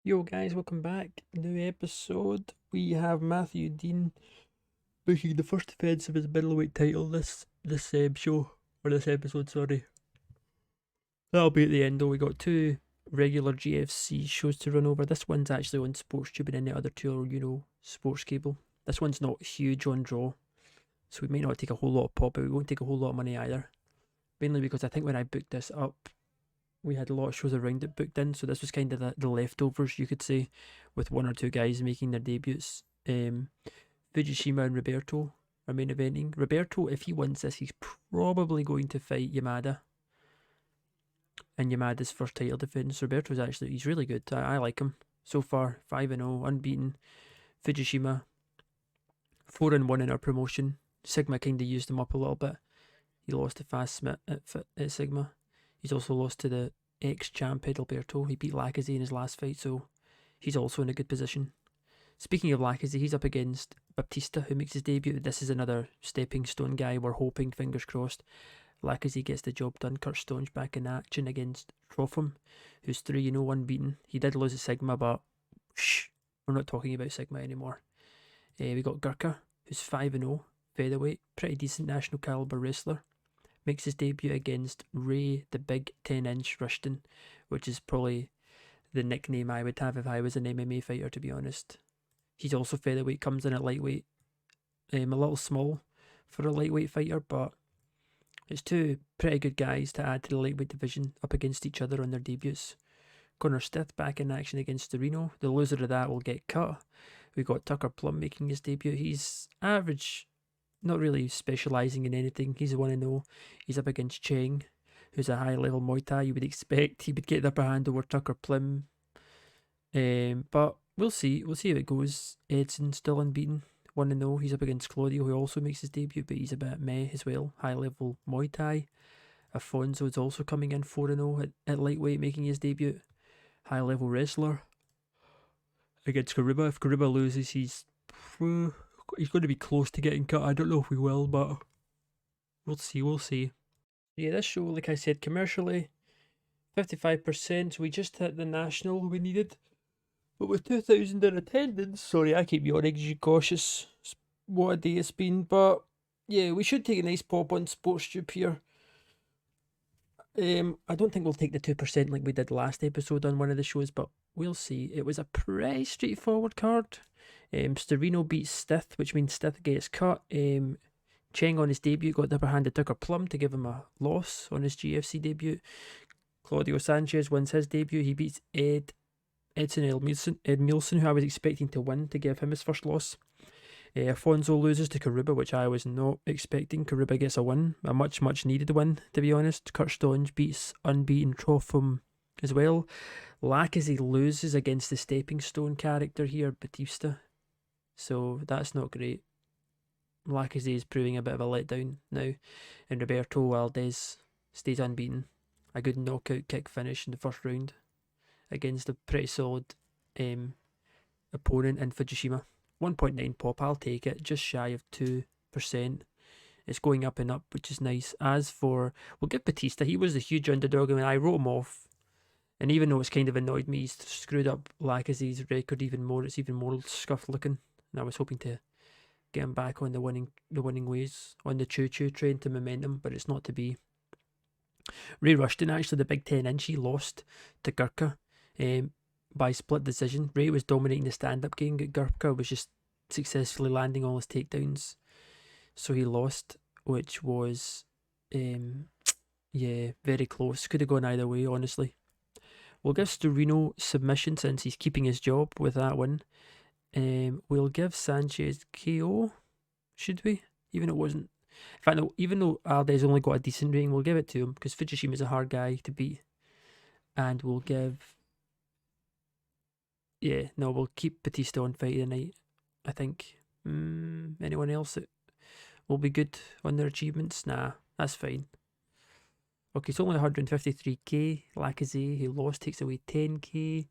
Yo guys, welcome back. New episode. We have Matthew Dean booking the first defence of his middleweight title this show or this episode. Sorry, that'll be at the end though. We got two regular GFC shows to run over. This one's actually on SportsTube, and then the other two are Sports Cable. This one's not huge on draw, so we may not take a whole lot of pop, but we won't take a whole lot of money either. Mainly because I think when I booked this up, we had a lot of shows around it booked in, so this was kind of the leftovers, you could say, with one or two guys making their debuts. Fujishima and Roberto are main eventing. Roberto, if he wins this, he's probably going to fight Yamada in Yamada's first title defense. He's really good. I like him so far. 5-0, unbeaten. Fujishima, 4-1 in our promotion. Sigma kind of used him up a little bit. He lost to Fast Smith at Sigma. He's also lost to the ex-champ Alberto. He beat Lacazette in his last fight, so he's also in a good position. Speaking of Lacazette, he's up against Baptista, who makes his debut. This is another stepping stone guy. We're hoping, fingers crossed, Lacazette gets the job done. Kurt Stone's back in action against Tropham, who's 3-0 unbeaten. He did lose at Sigma, but we're not talking about Sigma anymore. We got Gurkha, who's 5-0, featherweight, pretty decent national caliber wrestler. Makes his debut against Ray, the big 10-inch Rushton, which is probably the nickname I would have if I was an MMA fighter, to be honest. He's also featherweight, comes in at lightweight. A little small for a lightweight fighter, but it's two pretty good guys to add to the lightweight division up against each other on their debuts. Connor Stith back in action against Torino. The loser of that will get cut. We got Tucker Plum making his debut. He's average, not really specialising in anything. He's a 1-0. He's up against Cheng, who's a high level Muay Thai. You would expect he would get the upper hand over Tucker Plum. But we'll see. We'll see how it goes. Edson still unbeaten. 1-0. He's up against Claudio, who also makes his debut, but he's a bit meh as well. High level Muay Thai. Afonso is also coming in 4-0 at lightweight, making his debut. High level wrestler against Kariba. If Kariba loses, he's going to be close to getting cut. I don't know if we will, but we'll see. We'll see. Yeah, this show, like I said, commercially 55%. So we just hit the national we needed. But with 2,000 in attendance, sorry, I keep yawning as you cautious. What a day it's been. But yeah, we should take a nice pop on SportsTube here. I don't think we'll take the 2% like we did last episode on one of the shows, but we'll see. It was a pretty straightforward card. Storino beats Stith, which means Stith gets cut. Cheng on his debut got the upper hand of Tucker Plum to give him a loss on his GFC debut. Claudio Sanchez wins his debut. He beats Edson Edmilson, who I was expecting to win to give him his first loss. Afonso loses to Kariba, which I was not expecting. Kariba gets a win, a much needed win, to be honest. Kurt Stonge beats unbeaten Tropham as well. Lacazette loses against the stepping stone character here, Batista. So that's not great. Lacazette is proving a bit of a letdown now. And Roberto Valdez stays unbeaten. A good knockout kick finish in the first round against a pretty solid opponent in Fujishima. 1.9 pop, I'll take it, just shy of 2%. It's going up and up, which is nice. As for, we'll give Batista, he was the huge underdog. I mean, I wrote him off, and even though it's kind of annoyed me, he's screwed up Lacazette's record even more. It's even more scuffed looking, and I was hoping to get him back on the winning ways, on the choo-choo train to momentum, but it's not to be. Ray Rushton, actually, the big 10-inch, he lost to Gurkha by split decision. Ray was dominating the stand-up game. Gurkha was just successfully landing all his takedowns, so he lost, which was very close. Could have gone either way, honestly. We'll give Storino submission since he's keeping his job with that win. We'll give Sanchez KO, should we? Even though it wasn't. In fact, no, even though Aldes only got a decent rating, we'll give it to him because Fujishima's a hard guy to beat. And we'll give. Yeah, no, we'll keep Batista on fight of the night, I think. Anyone else that will be good on their achievements? Nah, that's fine. Okay, it's only 153k. Lacazette, who lost, takes away 10k.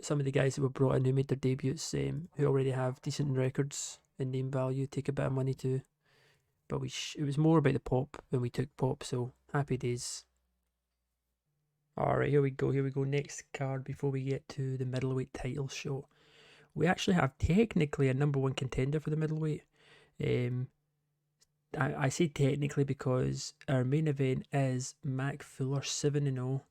Some of the guys that were brought in who made their debuts, who already have decent records and name value, take a bit of money too. But it was more about the pop when we took pop, so happy days. Alright, here we go. Next card before we get to the middleweight title shot. We actually have technically a number one contender for the middleweight. Um, I say technically because our main event is Mac Fuller 7-0.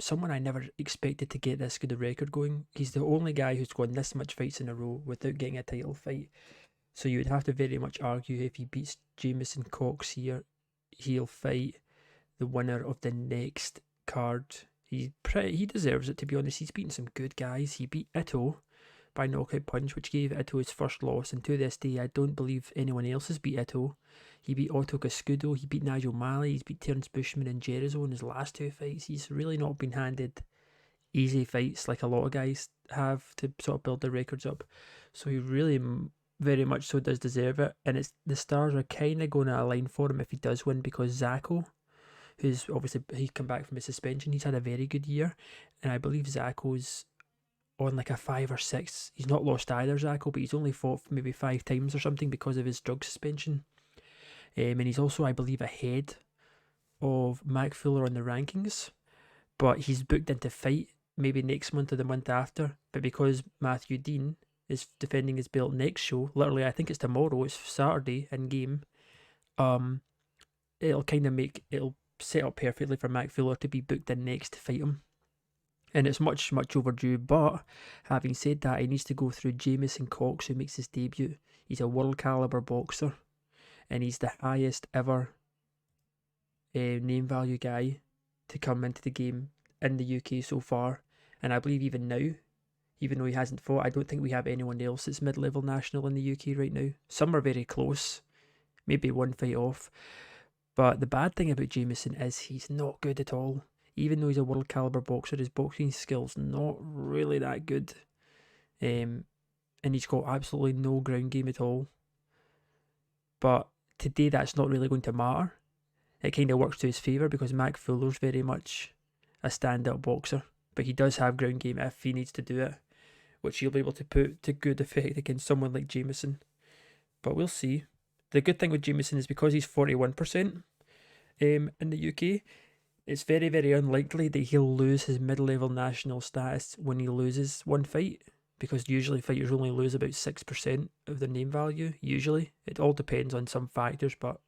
Someone I never expected to get this good a record going. He's the only guy who's won this much fights in a row without getting a title fight. So you would have to very much argue if he beats Jamison Cox here, he'll fight the winner of the next card. He deserves it, to be honest. He's beaten some good guys. He beat Ito by knockout punch, which gave Ito his first loss, and to this day I don't believe anyone else has beat Ito. He beat Otto Cascudo, he beat Nigel Malley, he's beat Terence Bushman and Jericho in his last two fights. He's really not been handed easy fights like a lot of guys have to sort of build their records up. So he really very much so does deserve it, and it's the stars are kind of going to align for him if he does win, because Zacho, who's obviously he's come back from his suspension, he's had a very good year, and I believe Zacho's on like a 5 or 6. He's not lost either, Zacho, but he's only fought maybe 5 times or something because of his drug suspension. And he's also, I believe, ahead of Mac Fuller on the rankings, but he's booked into fight maybe next month or the month after. But because Matthew Dean is defending his belt next show, literally I think it's tomorrow, it's Saturday in game, it'll set up perfectly for Mac Fuller to be booked in next to fight him. And it's much, much overdue. But having said that, he needs to go through Jamison Cox, who makes his debut. He's a world caliber boxer, and he's the highest ever name value guy to come into the game in the UK so far. And I believe even now, even though he hasn't fought, I don't think we have anyone else that's mid-level national in the UK right now. Some are very close, maybe one fight off. But the bad thing about Jamison is he's not good at all. Even though he's a world caliber boxer, his boxing skills not really that good. And he's got absolutely no ground game at all. But today that's not really going to matter. It kind of works to his favour because Mac Fuller's very much a stand-up boxer. But he does have ground game if he needs to do it, which he'll be able to put to good effect against someone like Jamison. But we'll see. The good thing with Jamison is because he's 41% in the UK, it's very, very unlikely that he'll lose his mid-level national status when he loses one fight, because usually fighters only lose about 6% of their name value, usually. It all depends on some factors, but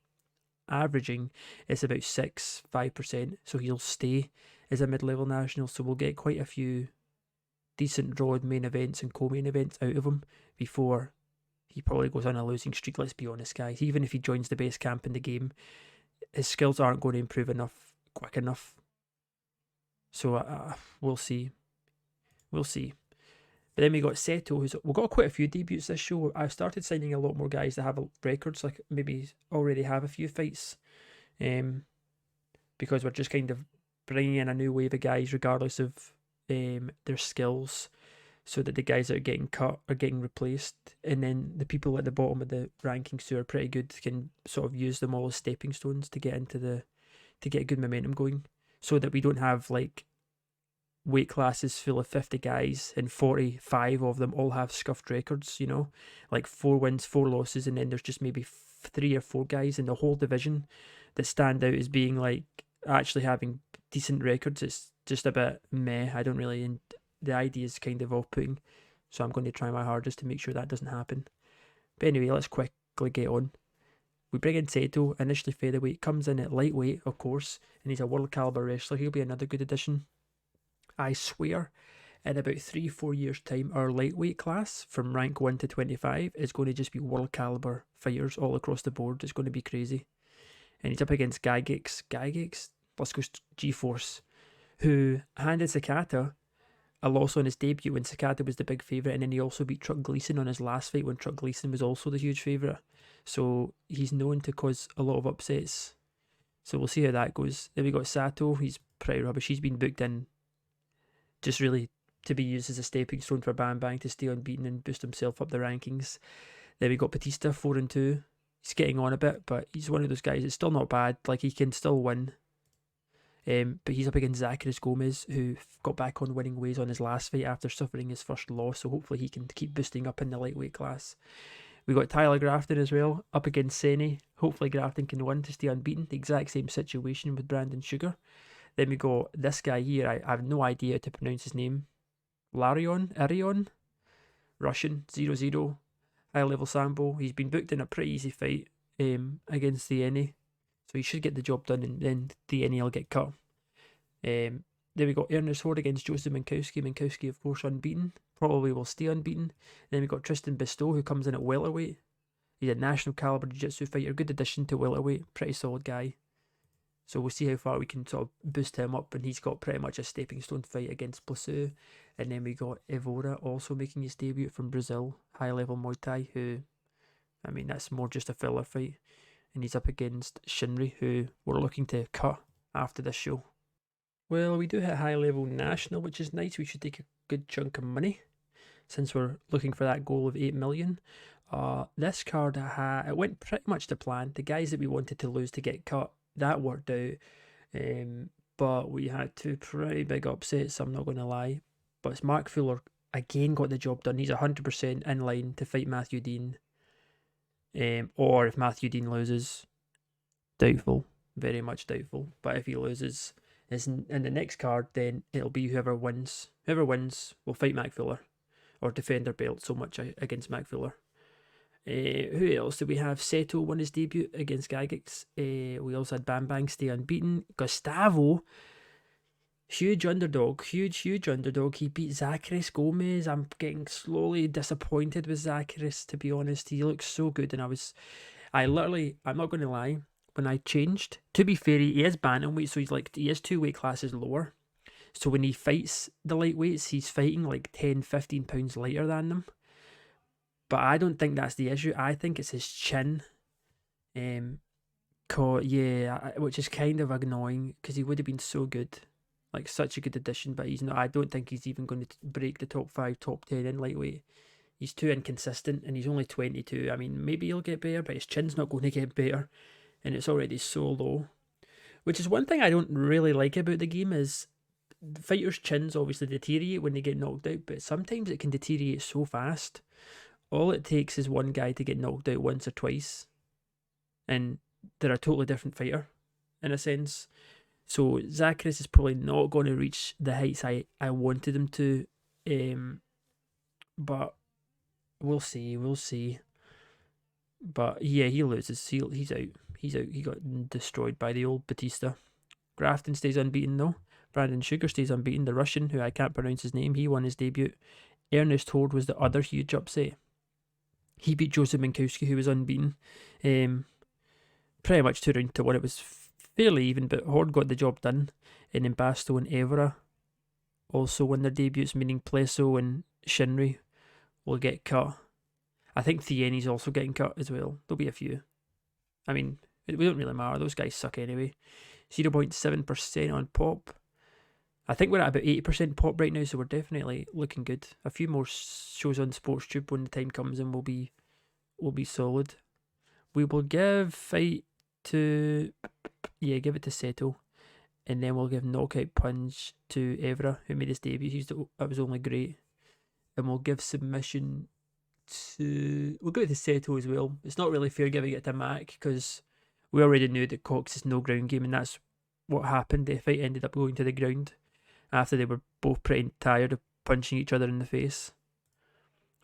averaging it's about 5%, so he'll stay as a mid-level national, so we'll get quite a few decent drawn main events and co-main events out of him before he probably goes on a losing streak. Let's be honest, guys. Even if he joins the best camp in the game, his skills aren't going to improve quick enough. So we'll see. But then we got Seto, we've got quite a few debuts this show. I've started signing a lot more guys that have records, like maybe already have a few fights, because we're just kind of bringing in a new wave of guys regardless of their skills, so that the guys that are getting cut are getting replaced, and then the people at the bottom of the rankings who are pretty good can sort of use them all as stepping stones to get good momentum going, so that we don't have like weight classes full of 50 guys and 45 of them all have scuffed records, like 4 wins, 4 losses, and then there's just maybe 3 or 4 guys in the whole division that stand out as being like actually having decent records. It's just a bit meh. I don't really, and the idea is kind of off-putting, so I'm going to try my hardest to make sure that doesn't happen. But anyway, let's quickly get on. We bring in Seto, initially featherweight, comes in at lightweight, of course, and he's a world caliber wrestler. He'll be another good addition. I swear, in about 3-4 years' time, our lightweight class from rank 1 to 25 is going to just be world caliber fighters all across the board. It's going to be crazy. And he's up against Gygax, let's go G-Force, who handed Sakata a loss on his debut when Sakata was the big favourite, and then he also beat Truck Gleason on his last fight when Truck Gleason was also the huge favourite. So he's known to cause a lot of upsets. So we'll see how that goes. Then we got Sato, he's pretty rubbish. He's been booked in just really to be used as a stepping stone for Bam Bang to stay unbeaten and boost himself up the rankings. Then we got Batista, 4-2. He's getting on a bit, but he's one of those guys. It's still not bad. Like, he can still win. But he's up against Zacharias Gomez, who got back on winning ways on his last fight after suffering his first loss. So hopefully he can keep boosting up in the lightweight class. We got Tyler Grafton as well, up against Sene. Hopefully Grafton can win to stay unbeaten. The exact same situation with Brandon Sugar. Then we got this guy here. I have no idea how to pronounce his name. Arion, Russian, 0-0, high level sambo. He's been booked in a pretty easy fight against the NA, so he should get the job done, and then the NA will get cut. Then we got Ernest Horde against Joseph Minkowski. Minkowski, of course, unbeaten. Probably will stay unbeaten. Then we got Tristan Bistow, who comes in at welterweight. He's a national caliber jiu-jitsu fighter. Good addition to welterweight. Pretty solid guy. So we'll see how far we can sort of boost him up. And he's got pretty much a stepping stone fight against Blessu. And then we got Evora also making his debut from Brazil. High level Muay Thai, who, I mean, that's more just a filler fight. And he's up against Shinri, who we're looking to cut after this show. Well, we do hit high level national, which is nice. We should take a good chunk of money since we're looking for that goal of 8 million. This card, it went pretty much to plan. The guys that we wanted to lose to get cut, that worked out. But we had two pretty big upsets, I'm not going to lie. But it's Mark Fuller again got the job done. He's 100% in line to fight Matthew Dean. Or if Matthew Dean loses, doubtful. Very much doubtful. But if he loses in the next card, then it'll be whoever wins. Whoever wins will fight Mac Fuller or defend their belt so much against Mac Fuller. Who else did we have? Seto won his debut against Gygax. We also had Bam Bang stay unbeaten. Gustavo, huge underdog. Huge underdog. He beat Zacharis Gomez. I'm getting slowly disappointed with Zacharis, to be honest. He looks so good, and I'm not going to lie, when I changed, to be fair, he is bantamweight, so he is 2 weight classes lower. So when he fights the lightweights, he's fighting like 10-15 pounds lighter than them. But I don't think that's the issue. I think it's his chin. Which is kind of annoying because he would have been so good. Like, such a good addition, but he's not. I don't think he's even going to break the top 5, top 10 in lightweight. He's too inconsistent, and he's only 22. I mean, maybe he'll get better, but his chin's not going to get better. And it's already so low. Which is one thing I don't really like about the game is fighters' chins obviously deteriorate when they get knocked out, but sometimes it can deteriorate so fast. All it takes is one guy to get knocked out once or twice, and they're a totally different fighter, in a sense. So Zacharis is probably not going to reach the heights I wanted him to, but we'll see. But yeah, he loses. He's out. He got destroyed by the old Batista. Grafton stays unbeaten though. Brandon Sugar stays unbeaten. The Russian, who I can't pronounce his name, he won his debut. Ernest Horde was the other huge upset. He beat Joseph Minkowski, who was unbeaten. Pretty much 2-1. It was fairly even, but Horde got the job done. And then Basto and Evora also won their debuts, meaning Pleso and Shinri will get cut. I think Thieni's also getting cut as well. There'll be a few. I mean, we don't really matter. Those guys suck anyway. 0.7% on pop. I think we're at about 80% pop right now, so we're definitely looking good. A few more shows on SportsTube when the time comes, and we'll be solid. We will give it to Seto, and then we'll give Knockout Punch to Evra, who made his debut. That was only great, and we'll give submission we'll go to Seto as well. It's not really fair giving it to Mac because we already knew that Cox is no ground game, and that's what happened. The fight ended up going to the ground after they were both pretty tired of punching each other in the face.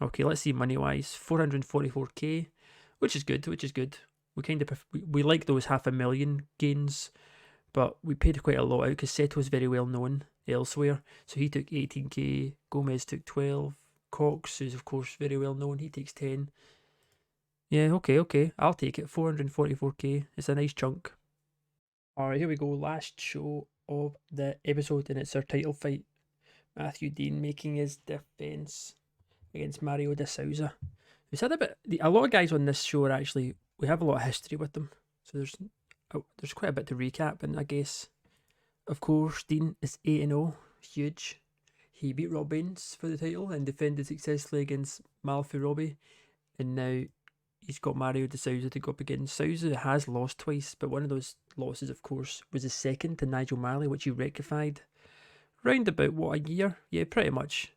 Okay, let's see money wise. 444k, which is good. We kind of we like those 500,000 gains, but we paid quite a lot out because Seto's very well known elsewhere. So he took 18k. Gomez took 12. Cox, who's of course very well known, he takes 10. Yeah, okay. I'll take it. 444k. It's a nice chunk. Alright, here we go. Last show of the episode, and it's our title fight. Matthew Dean making his defense against Mario de Souza. We said a lot of guys on this show are actually, we have a lot of history with them, so there's quite a bit to recap. And I guess, of course, Dean is 8-0, huge. He beat Rob Baines for the title and defended successfully against Malfi Robbie, and now he's got Mario de Souza to go up against. Souza has lost twice, but one of those losses, of course, was his second to Nigel Marley, which he rectified round about, a year? Yeah, pretty much.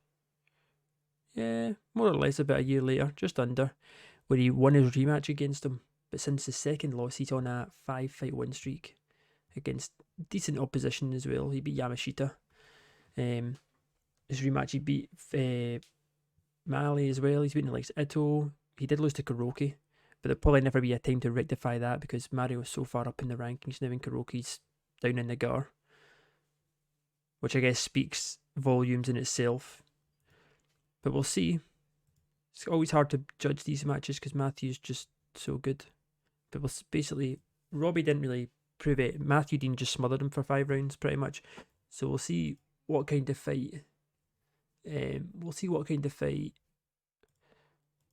Yeah, more or less about a year later, just under, where he won his rematch against him. But since his second loss, he's on a 5-fight win streak against decent opposition as well. He beat Yamashita. His rematch, he beat Mali as well. He's beaten like Ito. He did lose to Kuroki, but there'll probably never be a time to rectify that because Mario is so far up in the rankings now and Kuroki's down in the gutter, which I guess speaks volumes in itself. But we'll see. It's always hard to judge these matches because Matthew's just so good. But basically, Robbie didn't really prove it. Matthew Dean just smothered him for 5 rounds pretty much. So we'll see what kind of fight.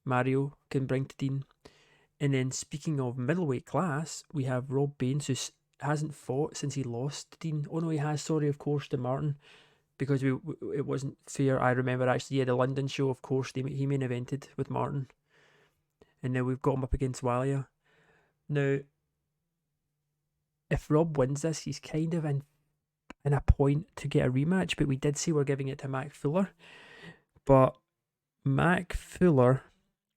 Mario can bring to Dean. And then speaking of middleweight class, we have Rob Baines, who hasn't fought since he lost to Dean. Oh no, he has, sorry, of course, to Martin. Because it wasn't fair. I remember actually, the London show, of course, he main evented with Martin. And now we've got him up against Walia. Now, if Rob wins this, he's kind of in a point to get a rematch, but we did say we're giving it to Mac Fuller. But Mac Fuller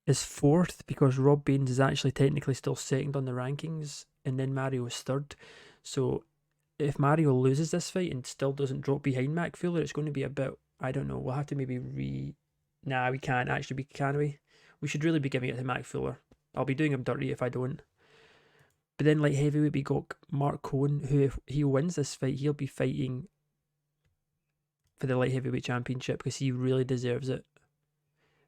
is 4th because Rob Baines is actually technically still 2nd on the rankings, and then Mario is 3rd. So if Mario loses this fight and still doesn't drop behind Mac Fuller, it's going to be a bit, I don't know, we'll have to maybe Nah, we can't actually, can we? We should really be giving it to Mac Fuller. I'll be doing him dirty if I don't. But then light heavyweight, we got Mark Cohen, who if he wins this fight, he'll be fighting for the light heavyweight championship because he really deserves it.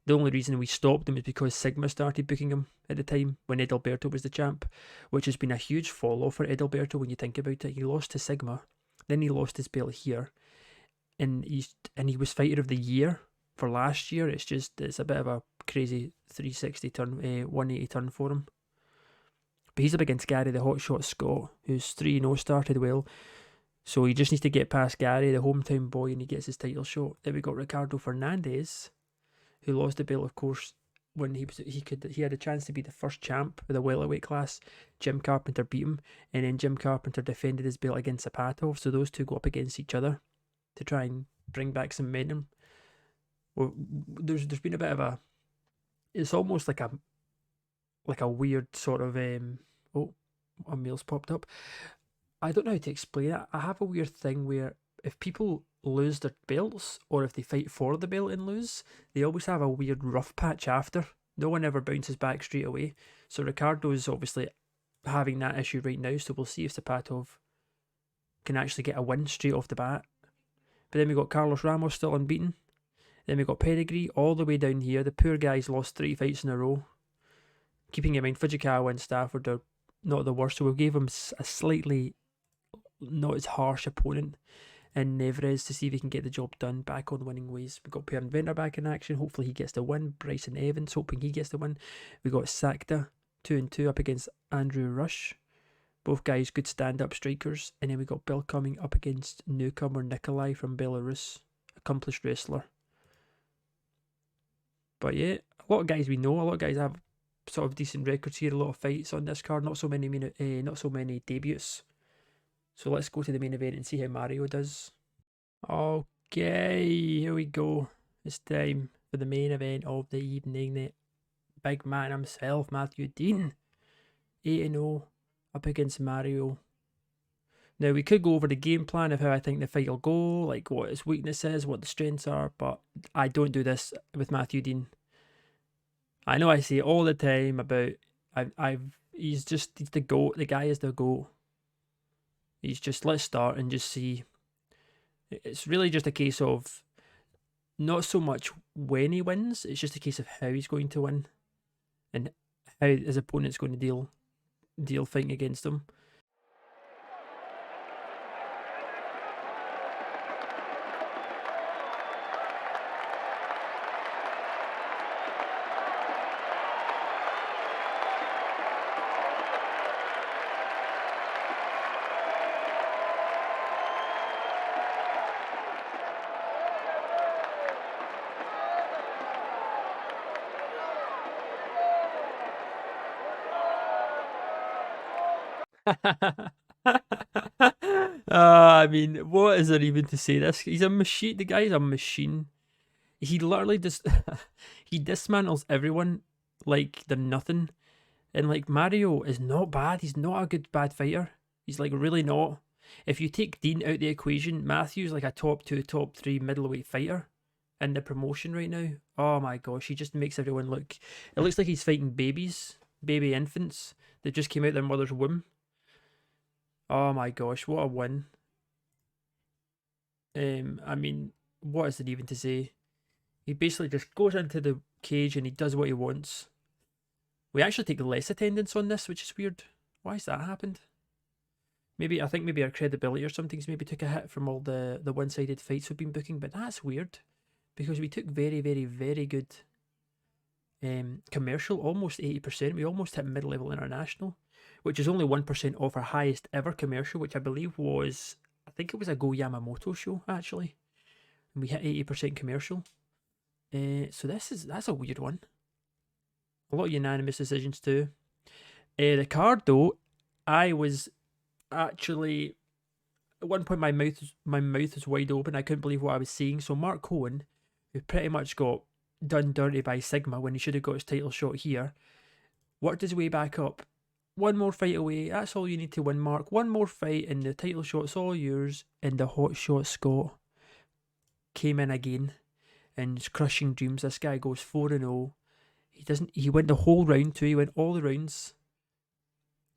The only reason we stopped him is because Sigma started booking him at the time when Edalberto was the champ, which has been a huge fall off for Edalberto when you think about it. He lost to Sigma, then he lost his belt here, and he was fighter of the year for last year. It's a bit of a crazy 360 turn, 180 turn for him. But he's up against Gary the Hotshot Scott, who's 3-0, started well. So he just needs to get past Gary, the hometown boy, and he gets his title shot. Then we got Ricardo Fernandez, who lost the belt, of course, when he had a chance to be the first champ with a welterweight class. Jim Carpenter beat him, and then Jim Carpenter defended his belt against Zapatov. So those two go up against each other to try and bring back some momentum. Well, there's been a bit of a, it's almost like a weird sort of a mail's popped up. I don't know how to explain it. I have a weird thing where if people lose their belts or if they fight for the belt and lose, they always have a weird rough patch after. No one ever bounces back straight away. So Ricardo is obviously having that issue right now, so we'll see if Zapatov can actually get a win straight off the bat. But then we got Carlos Ramos still unbeaten. Then we got Pedigree all the way down here. The poor guy's lost 3 fights in a row. Keeping in mind, Fujikawa and Stafford are not the worst, so we gave him a slightly not as harsh opponent in Neves to see if he can get the job done back on winning ways. We got Per Inventor back in action. Hopefully he gets the win. Bryson Evans, hoping he gets the win. We got Sakta 2-2 up against Andrew Rush. Both guys good stand-up strikers. And then we got Bill Cumming up against newcomer Nikolai from Belarus, accomplished wrestler. But yeah, a lot of guys we know. A lot of guys have sort of decent records here. A lot of fights on this card. Not so many debuts. So let's go to the main event and see how Mario does. Okay, here we go. It's time for the main event of the evening. The big man himself, Matthew Dean, 8-0 up against Mario. Now, we could go over the game plan of how I think the fight will go, like what his weaknesses, what the strengths are, but I don't do this with Matthew Dean. I know I say it all the time about he's the GOAT. The guy is the GOAT. He's just, let's start and just see. It's really just a case of not so much when he wins, it's just a case of how he's going to win and how his opponent's going to deal fighting against him. I mean, what is there even to say? He's a machine. The guy is a machine. He literally just he dismantles everyone like they're nothing. And like Mario is not bad. He's not a bad fighter. He's like really not. If you take Dean out the equation, Matthew's like a top 2, top 3 middleweight fighter in the promotion right now. Oh my gosh, he just makes everyone look. It looks like he's fighting baby infants that just came out their mother's womb. Oh my gosh, what a win. I mean, what is it even to say? He basically just goes into the cage and he does what he wants. We actually take less attendance on this, which is weird. Why has that happened? I think maybe our credibility or something's maybe took a hit from all the one-sided fights we've been booking, but that's weird because we took very, very, very good commercial, almost 80%. We almost hit mid-level international, which is only 1% off our highest ever commercial, which I believe was, I think it was a Go Yamamoto show actually, and we hit 80% commercial. So that's a weird one. A lot of unanimous decisions too. The card though, I was actually at one point my mouth was wide open. I couldn't believe what I was seeing. So Mark Cohen, who pretty much got done dirty by Sigma when he should have got his title shot here, worked his way back up. One more fight away. That's all you need to win, Mark. One more fight and the title shot's all yours. And the hot shot Scott came in again and is crushing dreams. This guy goes 4-0. He went the whole round too. He went all the rounds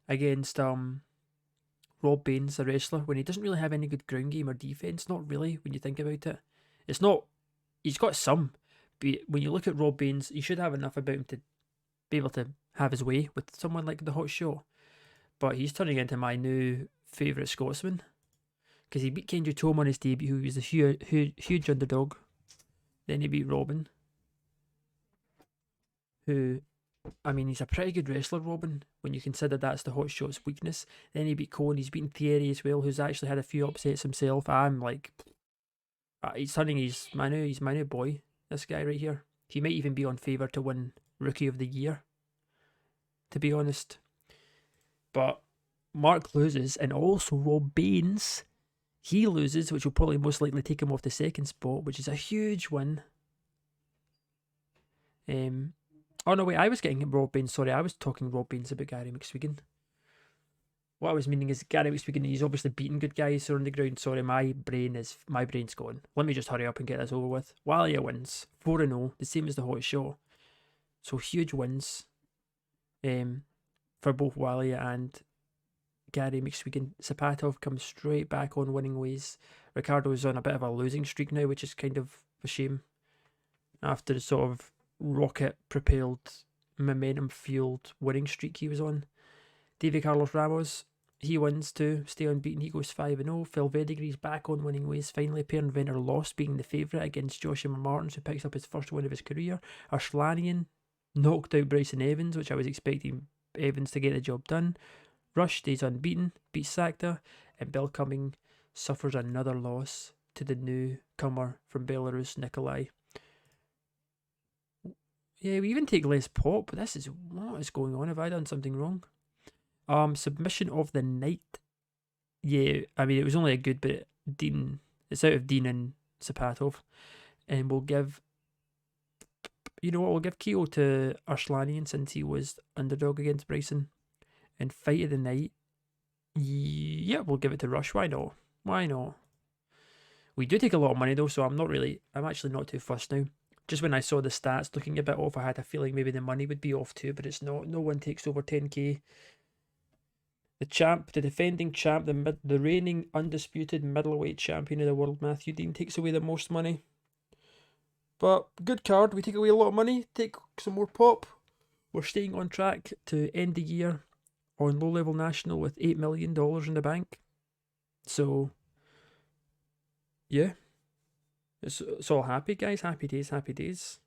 against Rob Baines, the wrestler, when he doesn't really have any good ground game or defense. Not really, when you think about it. It's not. He's got some, but when you look at Rob Baines, he should have enough about him to be able to have his way with someone like the Hot Shot. But he's turning into my new favourite Scotsman because he beat Kenji Toma on his debut, who was a huge underdog. Then he beat Robin, who, I mean, he's a pretty good wrestler, Robin, when you consider that's the Hot Shot's weakness. Then he beat Cohen. He's beaten Thierry as well, who's actually had a few upsets himself. I'm like, he's my new boy. This guy right here. He might even be on favour to win Rookie of the Year, to be honest. But Mark loses, and also Rob Baines, he loses, which will probably most likely take him off the second spot, which is a huge win. Oh no, wait, I was getting Rob Baines. Sorry, I was talking Rob Baines about Gary McSweeney. What I was meaning is Gary McSweeney, he's obviously beaten good guys on the ground. Sorry, my brain's gone. Let me just hurry up and get this over with. Walia wins 4-0, the same as the Hot Shot. So huge wins for both Walia and Gary McSweeney. Sapatov comes straight back on winning ways. Ricardo's on a bit of a losing streak now, which is kind of a shame. After the sort of rocket-propelled, momentum-fueled winning streak he was on. David Carlos Ramos, he wins too, stay unbeaten, he goes 5-0. Phil Vedigree's back on winning ways. Finally, Perrin Venter lost, being the favourite against Joshua Martins, who picks up his first win of his career. Arslanian knocked out Bryson Evans, which I was expecting Evans to get the job done. Rush stays unbeaten, beats Sakta, and Bill Cumming suffers another loss to the newcomer from Belarus, Nikolai. Yeah, we even take less pop. What is going on? Have I done something wrong? Submission of the night. Yeah, I mean, it was only a good bit. Dean, it's out of Dean and Sapatov. And we'll give, you know what, we'll give KO to Arslanian since he was underdog against Bryson. And fight of the night. Yeah, we'll give it to Rush. Why not? Why not? We do take a lot of money though, so I'm actually not too fussed now. Just when I saw the stats looking a bit off, I had a feeling maybe the money would be off too, but it's not. No one takes over 10k. The defending champ, the reigning undisputed middleweight champion of the world, Matthew Dean, takes away the most money. But good card. We take away a lot of money, take some more pop. We're staying on track to end the year on Low Level National with $8 million in the bank. So, yeah. It's all happy, guys. Happy days, happy days.